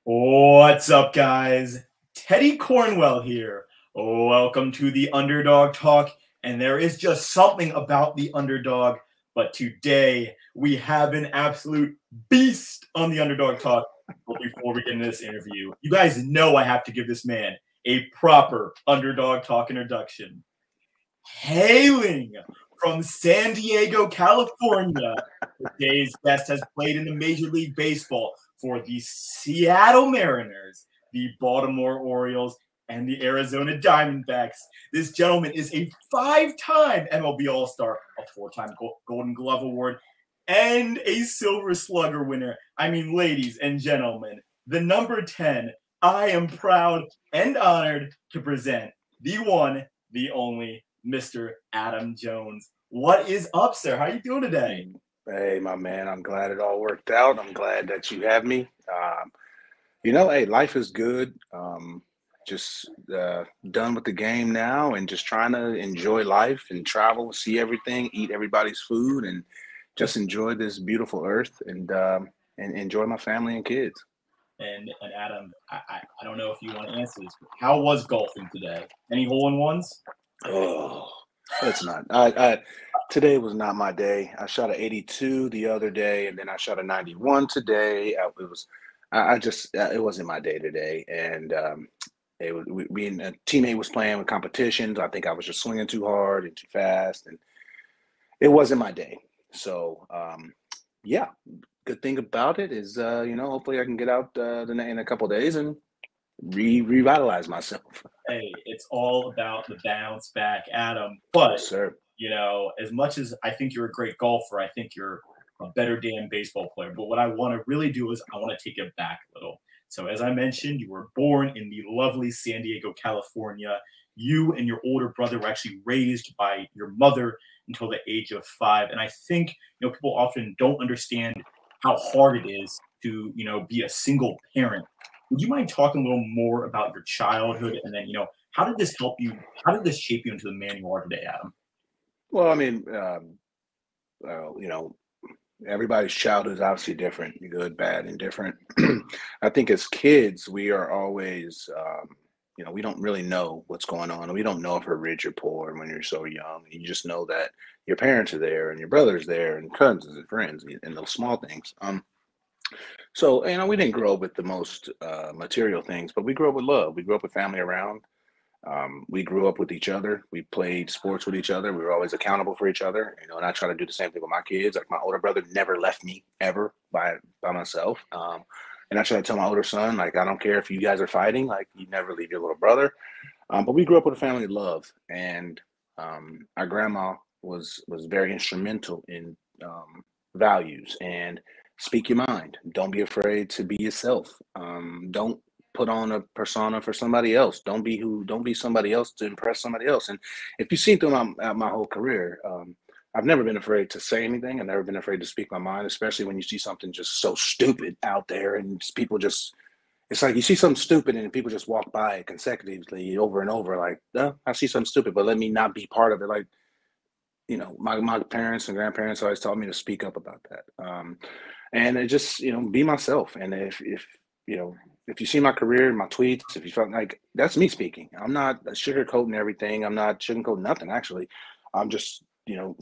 What's up, guys? Teddy Cornwell here. Welcome to the Underdog Talk. And there is just something about the underdog. But today we have an absolute beast on the Underdog Talk. But before we get into this interview, you guys know I have to give this man a proper Underdog Talk introduction. Hailing from San Diego, California, today's guest has played in the Major League Baseball for the Seattle Mariners, the Baltimore Orioles, and the Arizona Diamondbacks. This gentleman is a 5-time MLB All-Star, a 4-time Golden Glove Award, and a Silver Slugger winner. I mean, ladies and gentlemen, the number 10, I am proud and honored to present the one, the only, Mr. Adam Jones. What is up, sir? How you doing today? Hey, my man, I'm glad it all worked out. I'm glad that you have me. Hey, life is good. Just done with the game now and just trying to enjoy life and travel, see everything, eat everybody's food, and just enjoy this beautiful earth and enjoy my family and kids. And Adam, I don't know if you want to answer this, but how was golfing today? Any hole-in-ones? Oh, it's not. Today was not my day. I shot an 82 the other day, and then I shot a 91 today. It wasn't my day today, and me and a teammate was playing with competitions. I think I was just swinging too hard and too fast, and it wasn't my day. So, yeah, good thing about it is, hopefully I can get out in a couple of days and revitalize myself. Hey, it's all about the bounce back, Adam. But, Yes, sir. As much as I think you're a great golfer, I think you're a better damn baseball player. But what I want to really do is I want to take it back a little. So, as I mentioned, you were born in the lovely San Diego, California. You and your older brother were actually raised by your mother until the age of 5. And I think, people often don't understand how hard it is to, be a single parent. Would you mind talking a little more about your childhood and then, how did this help you? How did this shape you into the man you are today, Adam? Well, I mean, everybody's childhood is obviously different, good, bad, and different. I think as kids, we are always, we don't really know what's going on. We don't know if we're rich or poor when you're so young. You just know that your parents are there and your brother's there and cousins and friends and those small things. So, we didn't grow up with the most material things, but we grew up with love. We grew up with family around. We grew up with each other. We played sports with each other. We were always accountable for each other, and I try to do the same thing with my kids. Like my older brother never left me ever by myself. And I try to tell my older son, like, I don't care if you guys are fighting, like you never leave your little brother. But we grew up with a family of love, and our grandma was very instrumental in values and speak your mind. Don't be afraid to be yourself. Don't put on a persona for somebody else. Don't be somebody else to impress somebody else. And if you see through my whole career, I've never been afraid to say anything. I've never been afraid to speak my mind, especially when you see something just so stupid out there and people just, it's like you see something stupid and people just walk by it consecutively over and over. Like, oh, I see something stupid, but let me not be part of it. Like, my parents and grandparents always taught me to speak up about that. And it just, be myself. And if you see my career, my tweets, if you felt like that's me speaking, I'm not sugarcoating everything. I'm not sugarcoating nothing, actually. I'm just,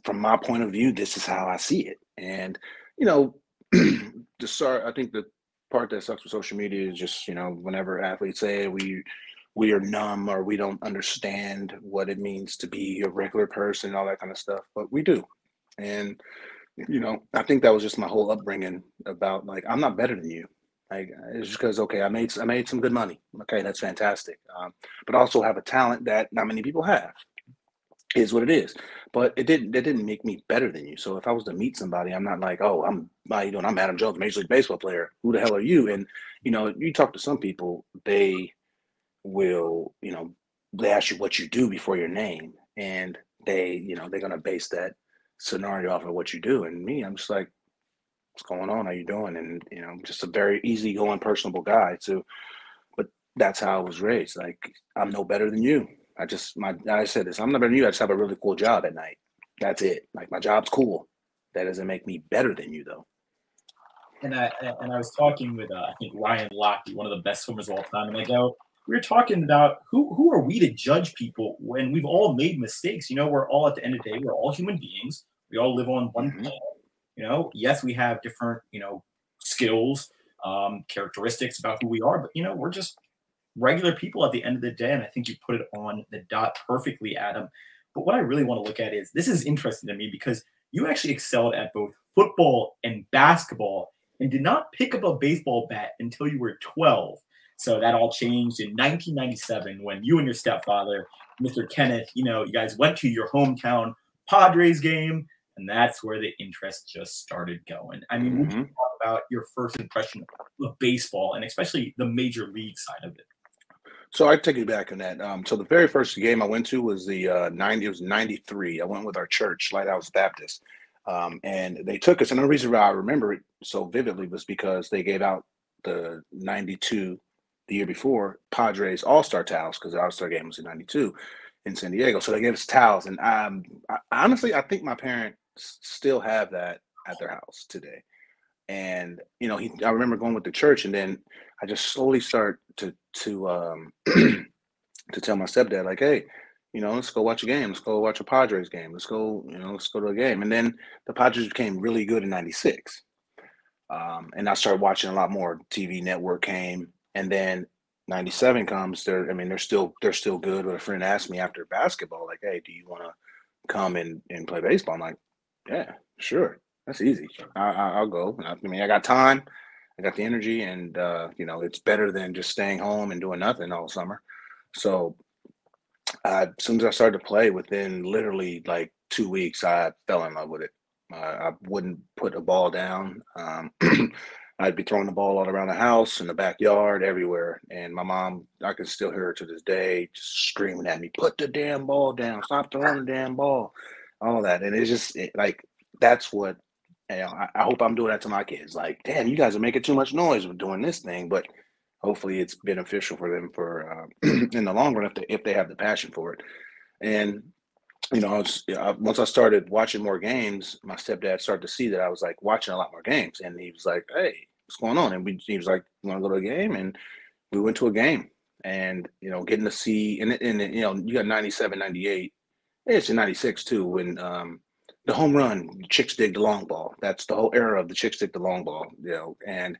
from my point of view, this is how I see it. And, I think the part that sucks with social media is just, whenever athletes say we are numb or we don't understand what it means to be a regular person and all that kind of stuff, but we do. And, I think that was just my whole upbringing about, like, I'm not better than you. Like, it's just because, okay, I made some good money. Okay, that's fantastic. But I also have a talent that not many people have. Is what it is. But it didn't make me better than you. So if I was to meet somebody, I'm not like, oh, how you doing? I'm Adam Jones, Major League Baseball player. Who the hell are you? And you talk to some people, they will, they ask you what you do before your name, and they're gonna base that scenario off of what you do. And me, I'm just like, what's going on? How you doing? And just a very easygoing, personable guy too. But that's how I was raised. Like, I'm no better than you. I said this, I'm not better than you. I just have a really cool job at night. That's it. Like, my job's cool. That doesn't make me better than you, though. and I was talking with I think Ryan Lochte, one of the best swimmers of all time, and I go, we were talking about who are we to judge people when we've all made mistakes. You know, we're all at the end of the day, we're all human beings. We all live on one planet. You know, yes, we have different skills, characteristics about who we are, but we're just regular people at the end of the day. And I think you put it on the dot perfectly, Adam. But what I really want to look at is this is interesting to me because you actually excelled at both football and basketball and did not pick up a baseball bat until you were 12. So that all changed in 1997 when you and your stepfather, Mr. Kenneth, you guys went to your hometown Padres game, and that's where the interest just started going. I mean, would you talk about your first impression of baseball and especially the major league side of it? So I take you back on that. So the very first game I went to was the 90. It was 93. I went with our church, Lighthouse Baptist, and they took us. And the reason why I remember it so vividly was because they gave out the 92, the year before, Padres All-Star towels, because the All-Star game was in 92 in San Diego. So they gave us towels, and honestly, I think my parents still have that at their house today. And I remember going with the church, and then I just slowly start to to tell my stepdad, like, hey, let's go watch a game. Let's go watch a Padres game. Let's go to a game. And then the Padres became really good in '96, and I started watching a lot more. TV Network came, and then '97 comes. They're still good. But a friend asked me after basketball, like, hey, do you want to come and play baseball? I'm like, yeah, sure. That's easy. I'll go. I mean, I got time, I got the energy, and it's better than just staying home and doing nothing all summer. So as soon as I started to play, within literally like 2 weeks, I fell in love with it. I wouldn't put a ball down. I'd be throwing the ball all around the house, in the backyard, everywhere. And my mom, I can still hear her to this day, just screaming at me, "Put the damn ball down! Stop throwing the damn ball!" All that, and it's just like that's what. I hope I'm doing that to my kids. Like, damn, you guys are making too much noise with doing this thing, but hopefully it's beneficial for them for in the long run if they have the passion for it. And once I started watching more games, my stepdad started to see that I was like watching a lot more games, and he was like, "Hey, what's going on?" And he was like, "You want to go to a game?" And we went to a game, and getting to see, and you got 97, 98, it's in 96 too, when the home run, chicks dig the long ball. That's the whole era of the chicks dig the long ball, and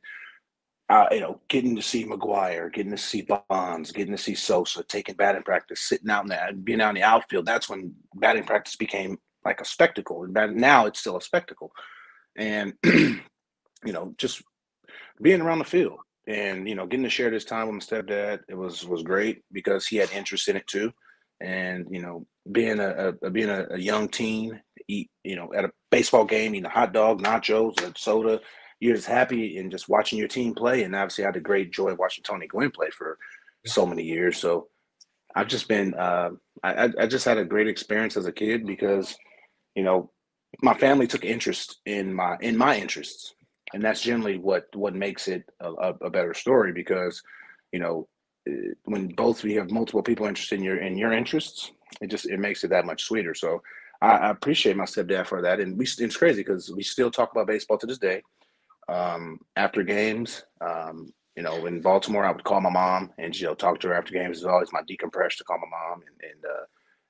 getting to see McGuire, getting to see Bonds, getting to see Sosa, taking batting practice, sitting out in that, being out in the outfield. That's when batting practice became like a spectacle. And now it's still a spectacle. And, just being around the field and, getting to share this time with my stepdad, it was great because he had interest in it too. And, being a young teen, eat, at a baseball game, eating a hot dog, nachos, a soda, you're just happy and just watching your team play. And obviously I had a great joy watching Tony Gwynn play for so many years. So I've just been, I just had a great experience as a kid because, my family took interest in my interests. And that's generally what makes it a better story because, when both we have multiple people interested in your interests, it makes it that much sweeter. So I appreciate my stepdad for that. And it's crazy because we still talk about baseball to this day. After games, in Baltimore, I would call my mom and talk to her after games. It's always my decompress to call my mom,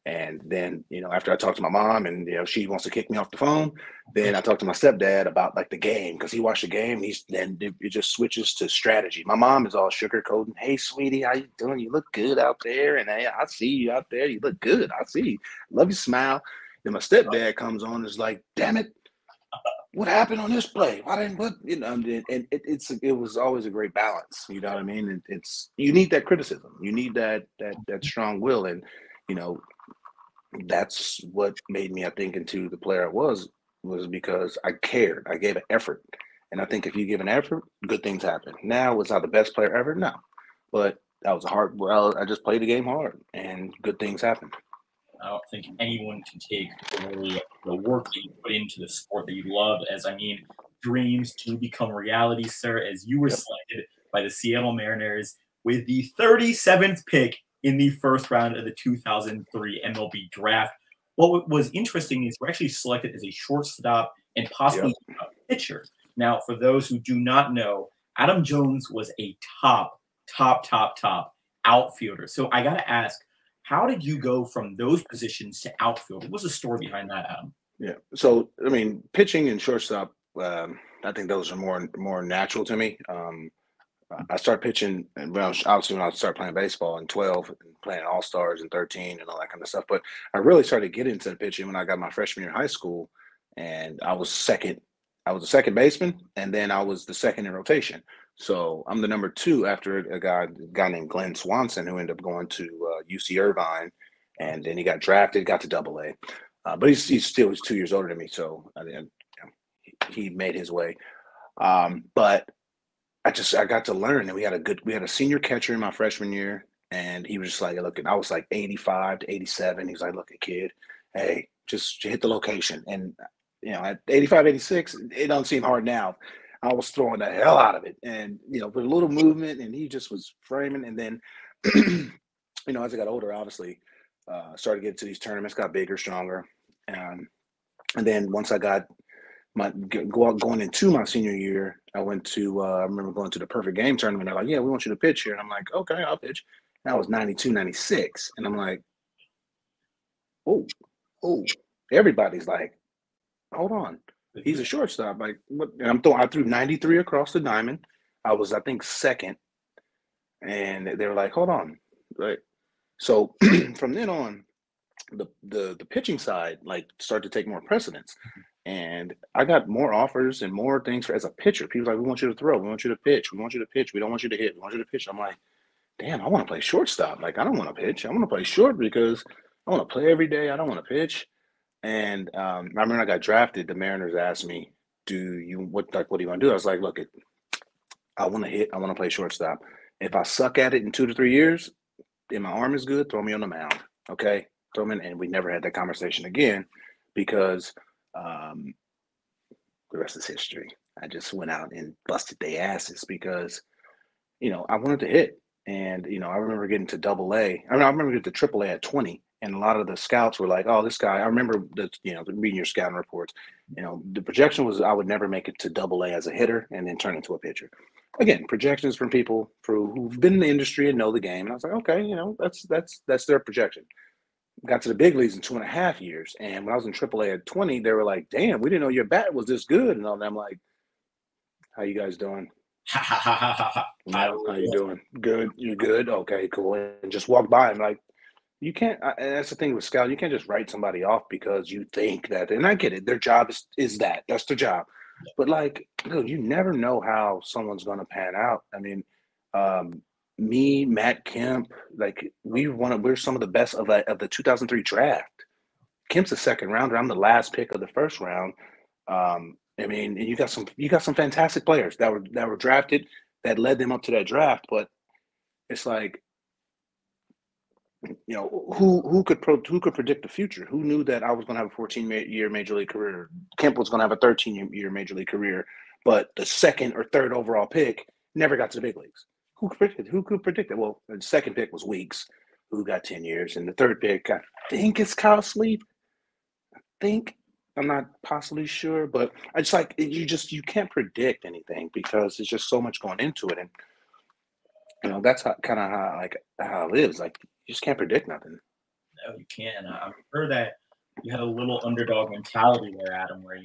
and then after I talk to my mom and she wants to kick me off the phone, then I talk to my stepdad about like the game because he watched the game. Then it just switches to strategy. My mom is all sugarcoating. Hey, sweetie, how you doing? You look good out there, and hey, I see you out there. You look good. I see you. Love your smile. Then my stepdad comes on and is like, damn it. What happened on this play? Why didn't what and it was always a great balance. You know what I mean? You need that criticism. You need that strong will, and that's what made me, I think, into the player I was because I cared. I gave an effort, and I think if you give an effort, good things happen. Now, was I the best player ever? No, but that was hard. Well, I just played the game hard, and good things happened. I don't think anyone can take away the work that you put into the sport that you love. Dreams do become reality, sir, as you were selected by the Seattle Mariners with the 37th pick in the first round of the 2003 MLB draft. What was interesting is we're actually selected as a shortstop and possibly a pitcher. Now, for those who do not know, Adam Jones was a top outfielder. So I got to ask, how did you go from those positions to outfield? What was the story behind that, Adam? Yeah. So I mean, pitching and shortstop, I think those are more natural to me. I started pitching, and obviously when I started playing baseball in 12 and playing all stars in 13 and all that kind of stuff. But I really started getting into pitching when I got my freshman year of high school, and I was second. I was a second baseman, and then I was the second in rotation. So I'm the number two after a guy named Glenn Swanson, who ended up going to UC Irvine, and then he got drafted, got to Double A. But he's still 2 years older than me, so he made his way. But I got to learn, and we had a senior catcher in my freshman year, and he was just like, look, and I was like 85 to 87. He's like, look, kid, hey, just hit the location. And at 85, 86, it don't seem hard now. I was throwing the hell out of it, and with a little movement, and he just was framing. And then, as I got older, obviously, started getting to these tournaments, got bigger, stronger, and then once I got going into my senior year, I went to I remember going to the Perfect Game tournament. They're like, yeah, we want you to pitch here. And I'm like, okay, I'll pitch. And I was 92, 96. And I'm like, oh, everybody's like, hold on. He's a shortstop. Like, what? And I threw 93 across the diamond. I was, I think, second. And they were like, hold on. Right. So from then on, the pitching side started to take more precedence. And I got more offers and more things as a pitcher. People were like, we want you to throw. We want you to pitch. We want you to pitch. We don't want you to hit. We want you to pitch. I'm like, damn, I want to play shortstop. Like, I don't want to pitch. I want to play short because I want to play every day. I don't want to pitch. And I remember I got drafted. The Mariners asked me, what do you want to do? I was like, look, I want to hit. I want to play shortstop. If I suck at it in 2 to 3 years and my arm is good, throw me on the mound. Okay? Throw me in. And we never had that conversation again because the rest is history. I just went out and busted their asses because, I wanted to hit. And, I remember getting to Double A. I remember getting to Triple A at 20. And a lot of the scouts were like, oh, this guy, I remember reading your scouting reports. The projection was I would never make it to Double A as a hitter and then turn into a pitcher. Again, projections from people who've been in the industry and know the game. And I was like, okay, that's their projection. Got to the big leagues in 2.5 years. And when I was in AAA at 20, they were like, damn, we didn't know your bat was this good. And all that. I'm like, how you guys doing? How you doing? Good. You good? Okay, cool. And just walk by and like, you can't, and that's the thing with scouts, you can't just write somebody off because you think that, and I get it, their job is that's their job. But like, dude, you never know how someone's going to pan out. I mean, me, Matt Kemp, like we're some of the best of the 2003 draft. Kemp's a second rounder. I'm the last pick of the first round. I mean, and you got some fantastic players that were drafted that led them up to that draft. But it's like, who could predict the future? Who knew that I was going to have a 14-year major league career? Kemp was going to have a 13-year major league career, but the second or third overall pick never got to the big leagues. Who could predict it? Well, the second pick was Weeks, who got 10 years, and the third pick, I think it's Kyle Sleep. I'm not possibly sure, but I just like you can't predict anything because there's just so much going into it, and that's how it is. Like, you just can't predict nothing. No, you can't. I'm sure that you had a little underdog mentality there, Adam, where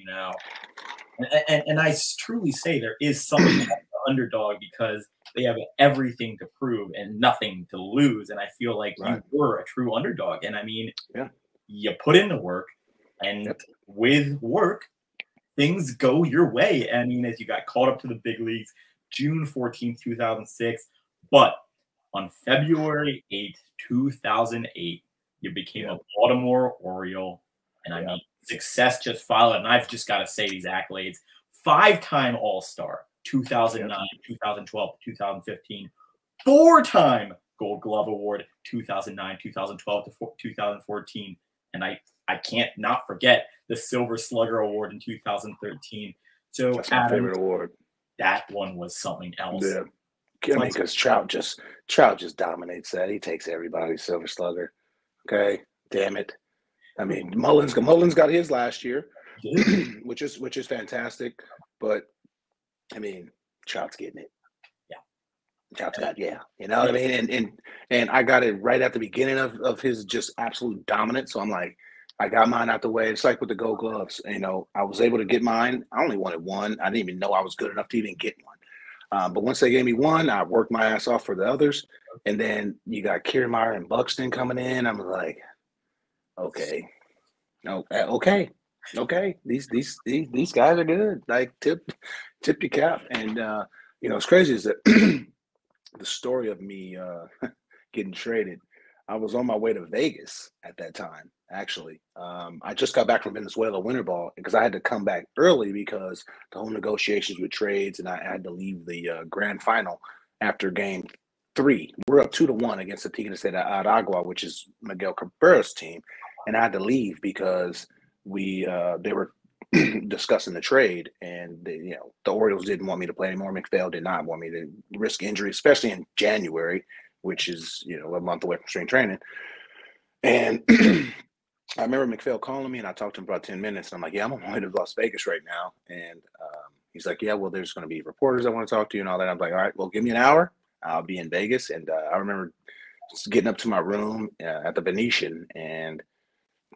and I truly say there is something about the underdog because they have everything to prove and nothing to lose. And I feel like you were a true underdog. And I mean, you put in the work, and with work, things go your way. I mean, as you got called up to the big leagues, June 14th, 2006, but on February 8th, 2008, you became a Baltimore Oriole. And I mean, success just followed. And I've just got to say these accolades. 5-time All-Star, 2009, 2012, 2015. 4-time Gold Glove Award, 2009, 2012 to 2014. And I can't not forget the Silver Slugger Award in 2013. So that's my favorite award. That one was something else. Yeah. I mean, because Trout just dominates that. He takes everybody's Silver Slugger. Okay, damn it. I mean, Mullins got his last year, which is fantastic. But I mean, Child's getting it. Yeah. Child's got, yeah. You know what I mean? And I got it right at the beginning of his just absolute dominance. So I'm like, I got mine out the way. It's like with the Gold Gloves. You know, I was able to get mine. I only wanted one. I didn't even know I was good enough to even get one. But once they gave me one, I worked my ass off for the others. And then you got Kiermaier and Buxton coming in. I'm like, okay, okay. These guys are good. Like tip your cap. And you know, what's crazy is that the story of me getting traded. I was on my way to Vegas at that time. Actually, I just got back from Venezuela winter ball because I had to come back early because the whole negotiations with trades, and I had to leave the grand final after game 3. We're up 2-1 against the Tigres de Aragua, which is Miguel Cabrera's team, and I had to leave because they were discussing the trade, and the Orioles didn't want me to play anymore. McPhail did not want me to risk injury, especially in January, which is a month away from spring training. And I remember McPhail calling me, and I talked to him for about 10 minutes. And I'm like, yeah, I'm on my way to Las Vegas right now. And he's like, yeah, well, there's going to be reporters that want to talk to you and all that. I'm like, all right, well, give me an hour. I'll be in Vegas. And I remember just getting up to my room at the Venetian and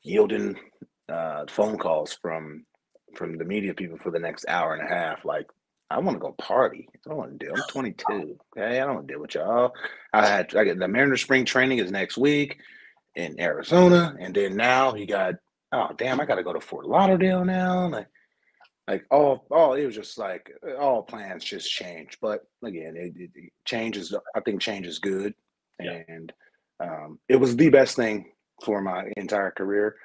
yielding phone calls from the media people for the next hour and a half. Like, I want to go party. I don't want to deal. I'm 22. Okay, I don't want to deal with y'all. I get the Mariners spring training is next week in Arizona, and then now you got, oh damn, I got to go to Fort Lauderdale now. Like all it was just like all plans just changed. But again, it changes. I think change is good, and it was the best thing for my entire career.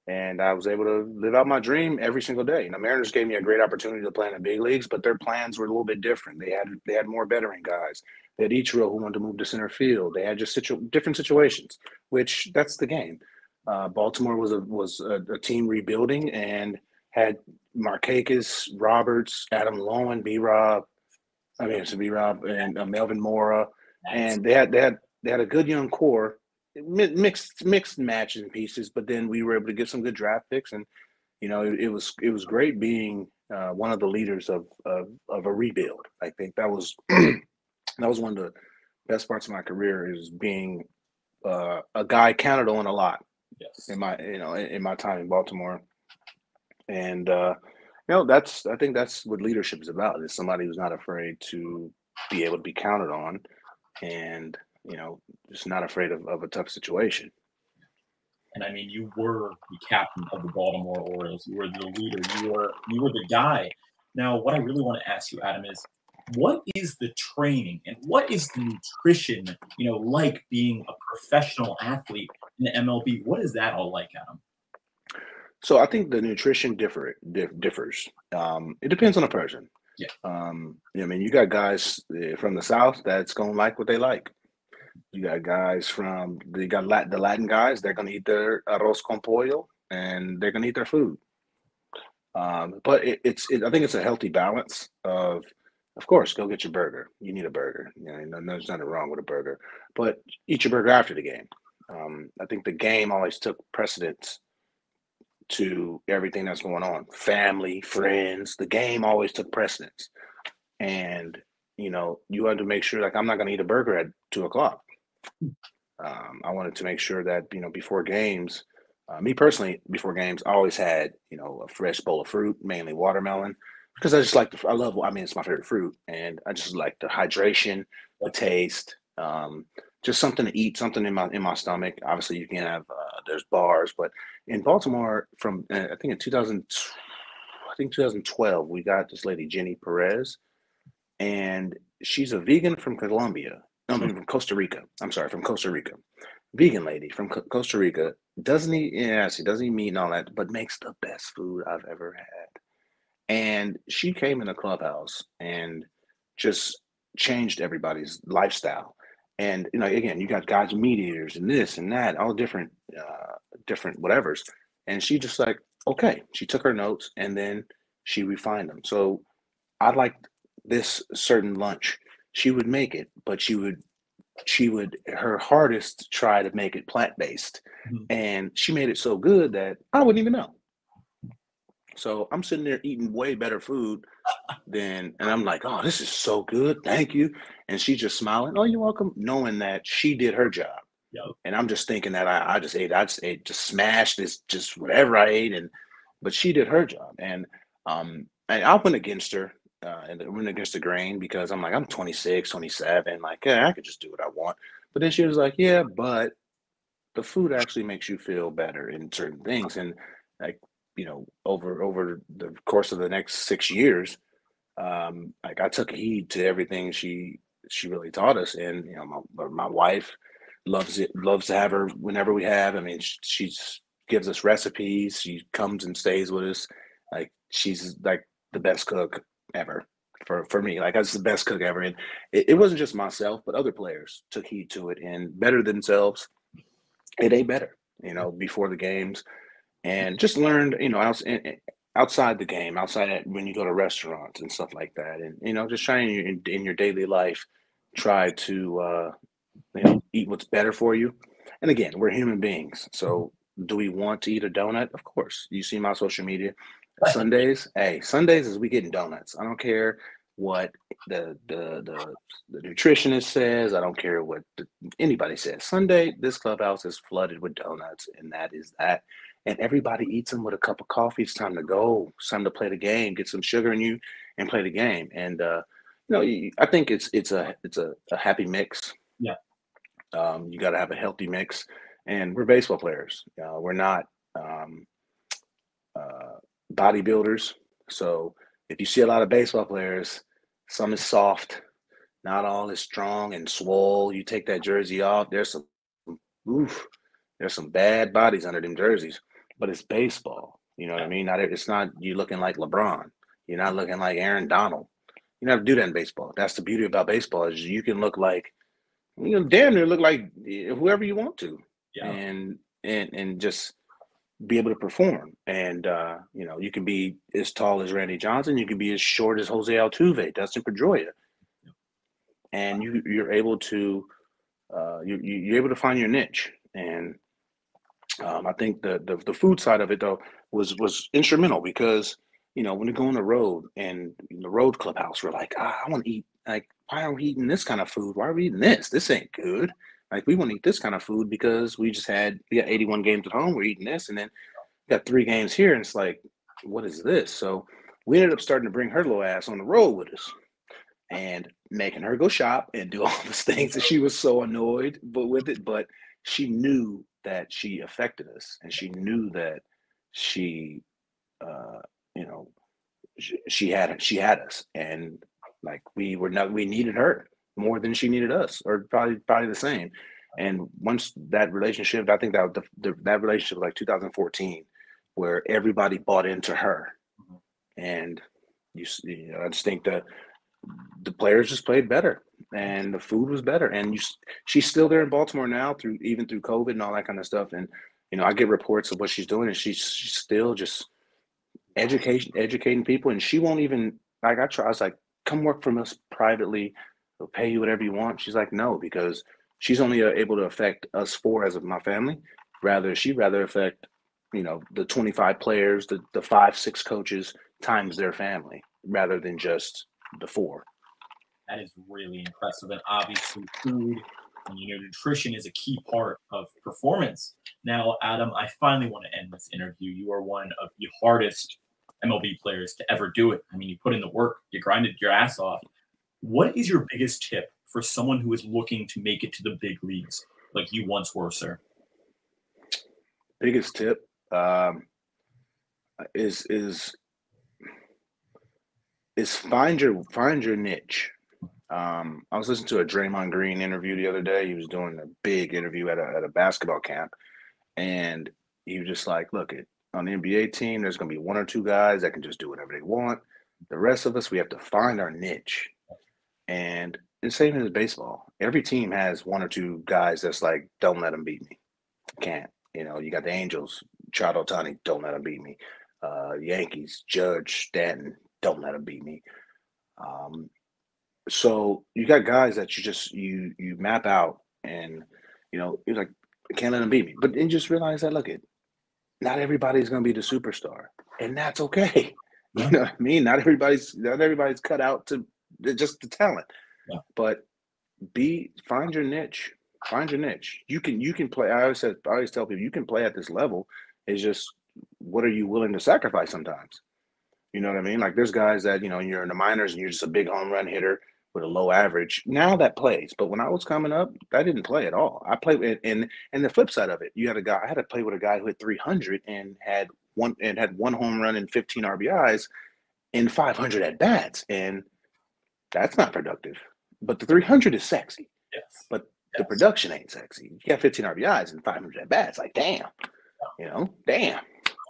And I was able to live out my dream every single day. The Mariners gave me a great opportunity to play in the big leagues, but their plans were a little bit different. They had more veteran guys. They had Ichiro who wanted to move to center field. They had just different situations, which that's the game. Baltimore was a team rebuilding and had Markakis, Roberts, Adam Lowen, B-Rob, and Melvin Mora, and they had a good young core. Mixed matches and pieces, but then we were able to get some good draft picks, and it was great being one of the leaders of a rebuild. I think that was that was one of the best parts of my career, is being a guy counted on a lot. Yes. In my time in Baltimore, and I think that's what leadership is about. Is somebody who's not afraid to be able to be counted on, and just not afraid of a tough situation. And I mean, you were the captain of the Baltimore Orioles. You were the leader. You were the guy. Now, what I really want to ask you, Adam, is what is the training and what is the nutrition, like being a professional athlete in the MLB? What is that all like, Adam? So I think the nutrition differs. It depends on the person. Yeah. I mean, you got guys from the South that's gonna like what they like. You got guys the Latin guys. They're gonna eat their arroz con pollo, and they're gonna eat their food. But I think it's a healthy balance of course, go get your burger. You need a burger. There's nothing wrong with a burger, but eat your burger after the game. I think the game always took precedence to everything that's going on. Family, friends, the game always took precedence. And, you had to make sure, like, I'm not going to eat a burger at 2:00. I wanted to make sure that, before games, me personally, before games, I always had, a fresh bowl of fruit, mainly watermelon, because I just like it's my favorite fruit. And I just like the hydration, the taste, just something to eat, something in my stomach. Obviously, you can have there's bars, but in Baltimore, from I think 2012, we got this lady Jenny Perez, and she's a vegan from Colombia. No, I mean, from Costa Rica. I'm sorry, from Costa Rica. Vegan lady from Costa Rica. She doesn't eat meat and all that, but makes the best food I've ever had. And she came in the clubhouse and just changed everybody's lifestyle. And again, you got guys, meat eaters, and this and that, all different whatevers. And she just like, okay. She took her notes and then she refined them. So I liked this certain lunch. She would make it, but she would her hardest try to make it plant-based. Mm-hmm. And she made it so good that I wouldn't even know. So I'm sitting there eating way better food than, and I'm like, oh, this is so good. Thank you. And she's just smiling. Oh, you're welcome. Knowing that she did her job. Yep. And I'm just thinking that I just smashed this, just whatever I ate. But she did her job. And I went against her and I went against the grain because I'm like, I'm 26, 27. Like, yeah, I could just do what I want. But then she was like, yeah, but the food actually makes you feel better in certain things. And like, over the course of the next 6 years, like I took heed to everything she really taught us. And my wife loves to have her whenever we have. I mean, she's gives us recipes. She comes and stays with us. Like she's like the best cook ever for me. Like that's the best cook ever. And it wasn't just myself, but other players took heed to it and better themselves. It ate better, before the games, and just learned, outside the game, when you go to restaurants and stuff like that, and just trying in your daily life, try to eat what's better for you. And again, we're human beings, so do we want to eat a donut? Of course. You see my social media. Sundays, hey, Sundays is we getting donuts. I don't care what the nutritionist says. I don't care what anybody says. Sunday, this clubhouse is flooded with donuts, and that is that. And everybody eats them with a cup of coffee. It's time to go. It's time to play the game. Get some sugar in you and play the game. And I think it's a happy mix. Yeah. You got to have a healthy mix. And we're baseball players. We're not uh, bodybuilders. So if you see a lot of baseball players, some is soft, not all is strong and swole. You take that jersey off, oof, there's some bad bodies under them jerseys. But it's baseball. You know what I mean? It's not you looking like LeBron. You're not looking like Aaron Donald. You don't have to do that in baseball. That's the beauty about baseball is you can look like damn near look like whoever you want to, Yeah. and just be able to perform. And you can be as tall as Randy Johnson, you can be as short as Jose Altuve, Dustin Pedroia, and you're able to you're able to find your niche. And I think the food side of it though was instrumental because when you go on the road and in the road clubhouse, we're like, I want to eat. Like, why are we eating this kind of food? Why are we eating this? This ain't good. Like, we want to eat this kind of food because we got 81 games at home. We're eating this, and then we got 3 games here, and it's like, what is this? So we ended up starting to bring her little ass on the road with us and making her go shop and do all these things. And she was so annoyed with it, but she knew that she affected us, and she knew that she, uh, you know, she had us, and like we needed her more than she needed us, or probably the same. And once that relationship, I think that that relationship was like 2014, where everybody bought into her, and I just think that the players just played better and the food was better. And she's still there in Baltimore now even through COVID and all that kind of stuff. And I get reports of what she's doing, and she's still just educating people. And she won't even like I was like, come work from us privately. We'll pay you whatever you want. She's like, no, because she's only able to affect us four as of my family. She'd rather affect the 25 players, the 5-6 coaches times their family rather than just the four. That is really impressive. And obviously, food and nutrition is a key part of performance. Now, Adam, I finally want to end this interview. You are one of the hardest MLB players to ever do it. I mean, you put in the work, you grinded your ass off. What is your biggest tip for someone who is looking to make it to the big leagues like you once were, sir? Biggest tip is find your niche. I was listening to a Draymond Green interview the other day. He was doing a big interview at a basketball camp, and he was just like, look, on the NBA team, there's going to be one or two guys that can just do whatever they want. The rest of us, we have to find our niche. And the same as baseball. Every team has one or two guys that's like, don't let them beat me. Can't. You got the Angels, Chad Ohtani, don't let them beat me. Yankees, Judge, Stanton, don't let them beat me. So you got guys that you map out, and you're like, can't let them beat me. But then just realize that, look, not everybody's going to be the superstar, and that's okay. You know what I mean? Not everybody's cut out to just the talent, but find your niche. Find your niche. You can play. I always tell people you can play at this level. It's just what are you willing to sacrifice sometimes? You know what I mean? Like there's guys that, you're in the minors and you're just a big home run hitter with a low average. Now that plays. But when I was coming up, I didn't play at all. I played and the flip side of it, I had to play with a guy who hit 300 and had one home run and 15 RBIs in 500 at bats. And that's not productive. But the 300 is sexy. Yes. But the production ain't sexy. You got 15 RBIs and 500 at bats. Like, damn. Damn.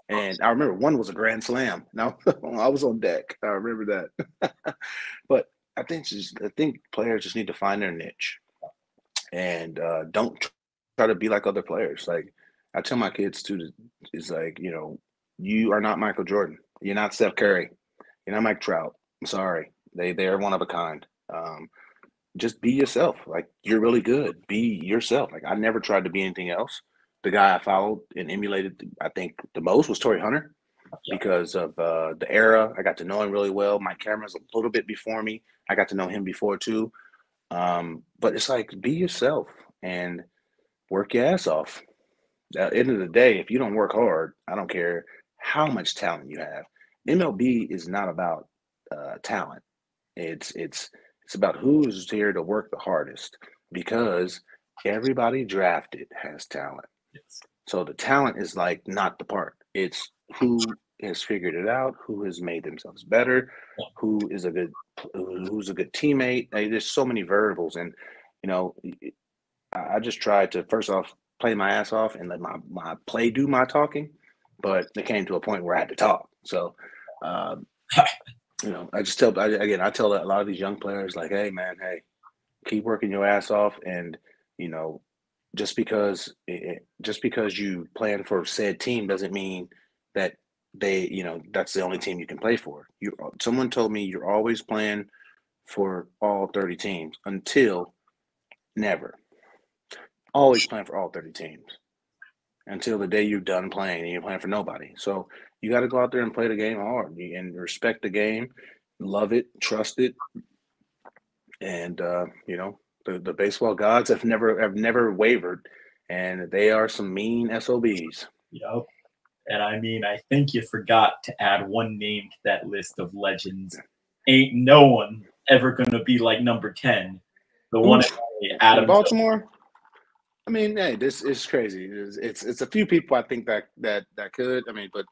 And I remember one was a grand slam. Now I was on deck. I remember that. But I think players just need to find their niche and don't try to be like other players. Like I tell my kids too, is like, you are not Michael Jordan. You're not Steph Curry. You're not Mike Trout. I'm sorry. They're one of a kind. Just be yourself. Like you're really good. Be yourself. Like I never tried to be anything else. The guy I followed and emulated, I think, the most was Torrey Hunter because of the era. I got to know him really well. Mike Cameron's a little bit before me. I got to know him before too. But it's like be yourself and work your ass off. At the end of the day, if you don't work hard, I don't care how much talent you have. MLB is not about talent. It's about who's here to work the hardest because everybody drafted has talent. Yes. So the talent is like not the part. It's who has figured it out, who has made themselves better, who's a good teammate. There's so many variables, and I just tried to first off play my ass off and let my play do my talking, but it came to a point where I had to talk. So, I just tell I tell a lot of these young players like, hey man, keep working your ass off, and just because you plan for said team doesn't mean that that's the only team you can play for. Someone told me you're always playing for all 30 teams until never. Always playing for all 30 teams until the day you're done playing and you're playing for nobody. So you got to go out there and play the game hard and respect the game, love it, trust it, and the baseball gods have never wavered, and they are some mean SOBs. Yep. And I mean, I think you forgot to add one name to that list of legends. Ain't no one ever going to be like number 10. The one Adam Baltimore. I mean, hey, this is crazy. It's a few people I think that could. I mean, but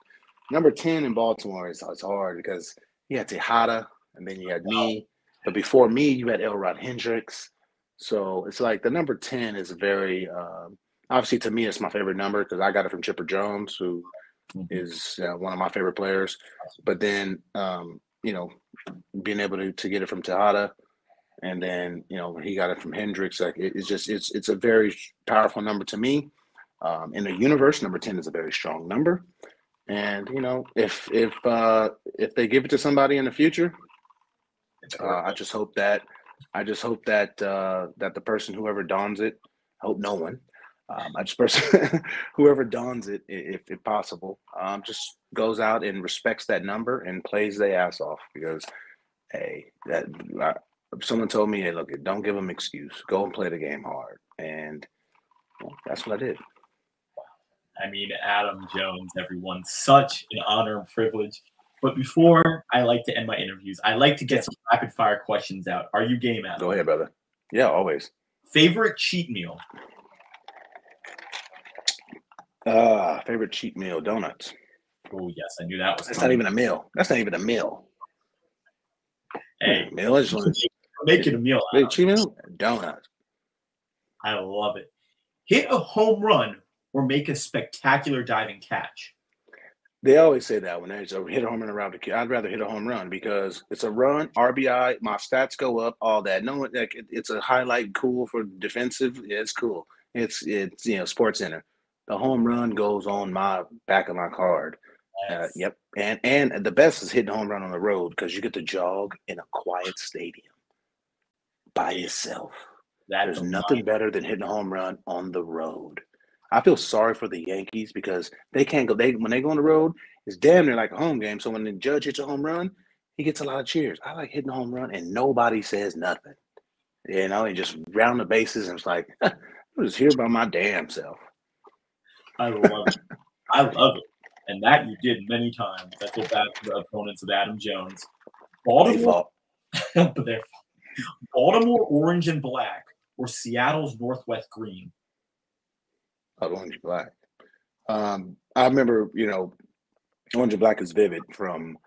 number 10 in Baltimore is hard because you had Ft.Adam and then you had me. But before me, you had Elrod Hendricks. So it's like the number 10 is very obviously to me it's my favorite number because I got it from Chipper Jones, who is one of my favorite players. But then being able to get it from Ft.Adam, and then he got it from Hendricks. Like it's a very powerful number to me. In the universe, number 10 is a very strong number. And if they give it to somebody in the future, I just hope that the person whoever dons it, I hope no one. Whoever dons it, if possible, just goes out and respects that number and plays their ass off because, hey, someone told me, hey, look, don't give them excuse. Go and play the game hard, and that's what I did. I mean, Adam Jones, everyone, such an honor and privilege. But before I like to end my interviews, I like to get some rapid fire questions out. Are you game, Adam? Go ahead, brother. Yeah, always. Favorite cheat meal? Favorite cheat meal, donuts. Oh, yes, I knew that was. That's not even a meal. Hey, meal. I just want to make it a meal. Cheat meal, donuts. I love it. Hit a home run or make a spectacular diving catch. They always say that when there's a hit a home run around the kid. I'd rather hit a home run because it's a run, RBI, my stats go up, all that. No, it's a highlight, cool for defensive. Yeah, it's cool. It's Sports Center. The home run goes on my back of my card. Yes. Yep. And the best is hitting a home run on the road because you get to jog in a quiet stadium by yourself. There's nothing better than hitting a home run on the road. I feel sorry for the Yankees because they can't go. When they go on the road, it's damn near like a home game. So when the judge hits a home run, he gets a lot of cheers. I like hitting a home run and nobody says nothing. You know, and just round the bases and it's like, I'm just here by my damn self. I love it. I love it. And that you did many times. I feel bad for the opponents of Adam Jones. Baltimore, but they're Baltimore orange and black or Seattle's Northwest green. Oh, orange and black. I remember, you know, orange and black is vivid from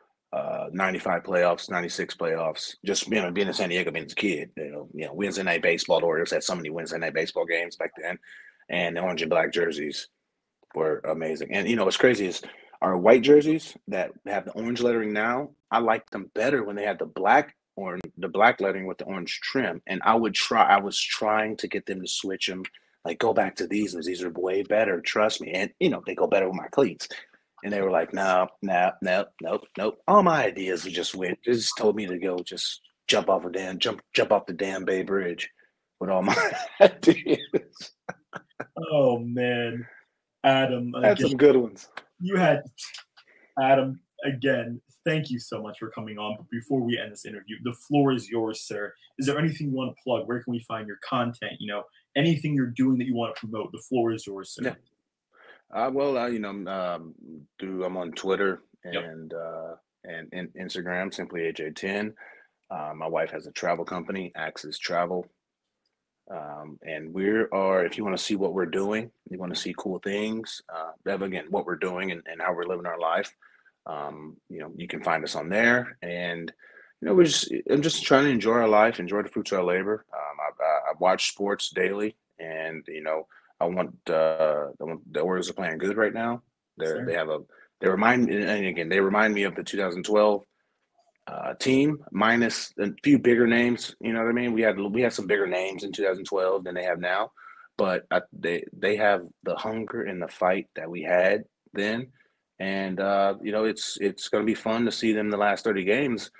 95 playoffs, 96 playoffs. Just, you know, being in San Diego, being a kid, you know, Wednesday night baseball. The Orioles had so many Wednesday night baseball games back then, and the orange and black jerseys were amazing. And you know what's crazy is our white jerseys that have the orange lettering now. I liked them better when they had the black lettering with the orange trim. And I was trying to get them to switch them, like go back to these ones. These are way better. Trust me. And you know they go better with my cleats. And they were like, no. All my ideas just told me to go just jump off the damn Bay Bridge with all my ideas. Oh man. Adam, Had some good ones. You had Adam again. Thank you so much for coming on. But before we end this interview, the floor is yours, sir. Is there anything you want to plug? Where can we find your content? You know, anything you're doing that you want to promote? The floor is yours, sir. Yeah. You know, I'm on Twitter and Instagram, simply AJ10. My wife has a travel company, Axis Travel. And if you want to see what we're doing, you want to see cool things, again, what we're doing and how we're living our life, you know, you can find us on there. And, you know, I'm just trying to enjoy our life, enjoy the fruits of our labor. I watch sports daily and, you know, I want the Orioles are playing good right now. They remind me of the 2012 team minus a few bigger names. You know what I mean? We had some bigger names in 2012 than they have now, but they have the hunger and the fight that we had then. And you know, it's going to be fun to see them the last 30 games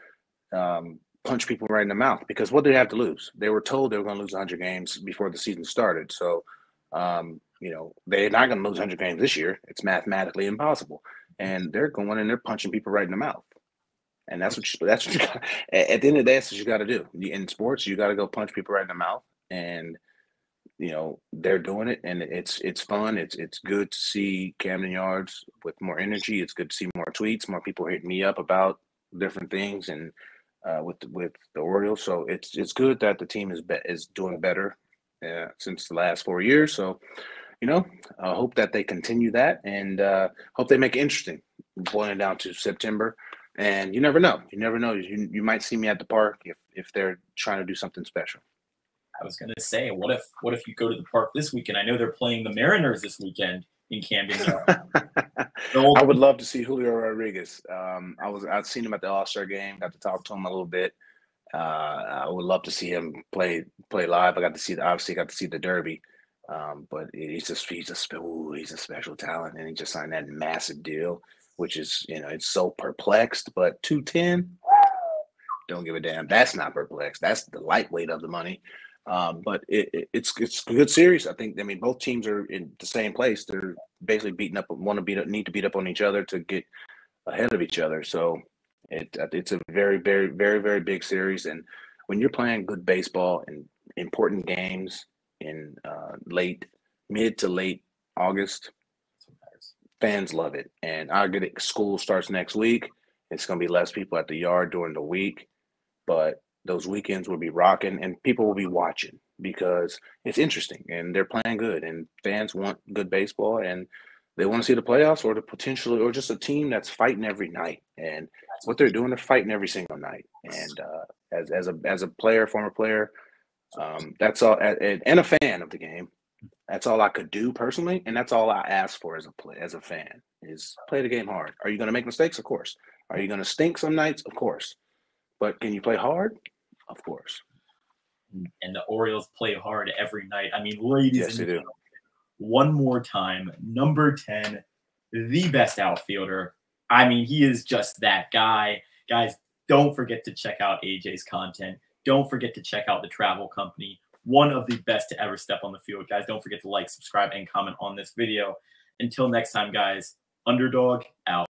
punch people right in the mouth, because what did they have to lose? They were told they were going to lose 100 games before the season started. So you know, they're not going to lose 100 games this year. It's mathematically impossible. And they're going and they're punching people right in the mouth. And that's what you got. At the end of the day, that's what you got to do. In sports, you got to go punch people right in the mouth. And, you know, they're doing it. And it's fun. It's good to see Camden Yards with more energy. It's good to see more tweets, more people hitting me up about different things and with the Orioles. So it's good that the team is doing better since the last 4 years. So, you know, I hope that they continue that and hope they make it interesting, boiling it down to September. And you never know. You never know. You might see me at the park if they're trying to do something special. I was going to say, what if you go to the park this weekend? I know they're playing the Mariners this weekend in Camden. I would love to see Julio Rodriguez. I'd seen him at the All-Star game. Got to talk to him a little bit. I would love to see him play live. I got to see the Derby. But he's a special talent, and he just signed that massive deal, which is, you know, it's so perplexed. But 210, don't give a damn. That's not perplexed. That's the lightweight of the money. But it's a good series. I mean, both teams are in the same place. They're basically need to beat up on each other to get ahead of each other. So it's a very, very, very, very big series. And when you're playing good baseball and important games in mid to late August, fans love it. And school starts next week. It's going to be less people at the yard during the week, but those weekends will be rocking and people will be watching because it's interesting and they're playing good and fans want good baseball and they want to see the playoffs or just a team that's fighting every night. And what they're doing, they're fighting every single night. And as a former player, that's all, and a fan of the game. That's all I could do personally, and that's all I ask for as a fan is play the game hard. Are you going to make mistakes? Of course. Are you going to stink some nights? Of course. But can you play hard? Of course. And the Orioles play hard every night. I mean, ladies and gentlemen, one more time, number 10, the best outfielder. I mean, he is just that guy. Guys, don't forget to check out AJ's content. Don't forget to check out the travel company. one of the best to ever step on the field. Guys, don't forget to like, subscribe, and comment on this video. Until next time, guys, Underdog out.